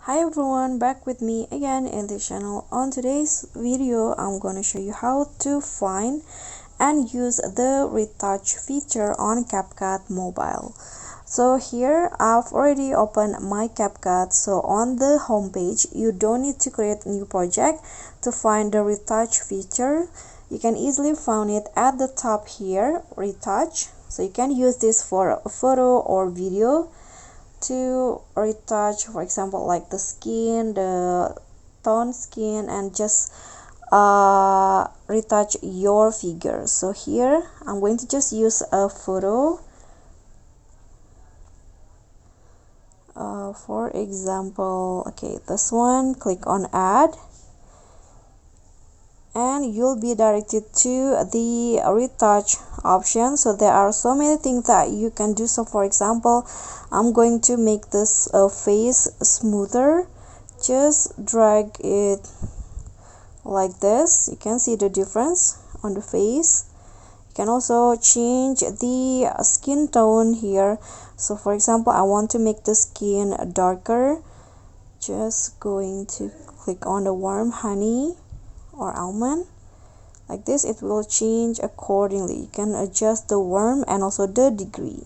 Hi everyone, back with me again in this channel. On today's video, I'm going to show you how to find and use the retouch feature on CapCut mobile. So here I've already opened my CapCut. So on the home page, you don't need to create a new project to find the retouch feature. You can easily find it at the top here, retouch. So you can use this for a photo or video to retouch, for example, like the skin, the tone skin, and just retouch your figure. So here I'm going to just use a photo. For example, okay, this one, click on add, and you'll be directed to the retouch option. So there are so many things that you can do. So for example, I'm going to make this face smoother. Just drag it like this. You can see the difference on the face. You can also change the skin tone here. So for example, I want to make the skin darker. Just going to click on the warm honey or almond like this. It will change accordingly. You can adjust the warm and also the degree.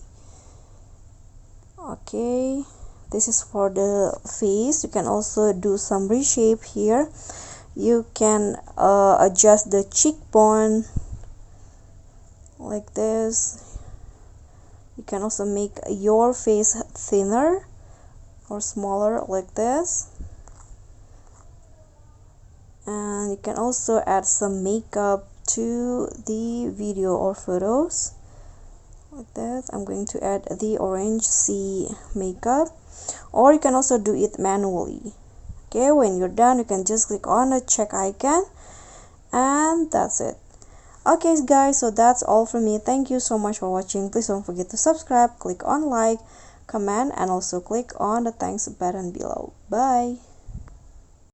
Okay, this is for the face. You can also do some reshape here. You can adjust the cheekbone like this. You can also make your face thinner or smaller like this. And you can also add some makeup to the video or photos like that. I'm going to add the orange sea makeup, or you can also do it manually. Okay, when you're done, you can just click on the check icon, and that's it. Okay guys, so that's all from me. Thank you so much for watching. Please don't forget to subscribe, click on like, comment, and also click on the thanks button below. Bye.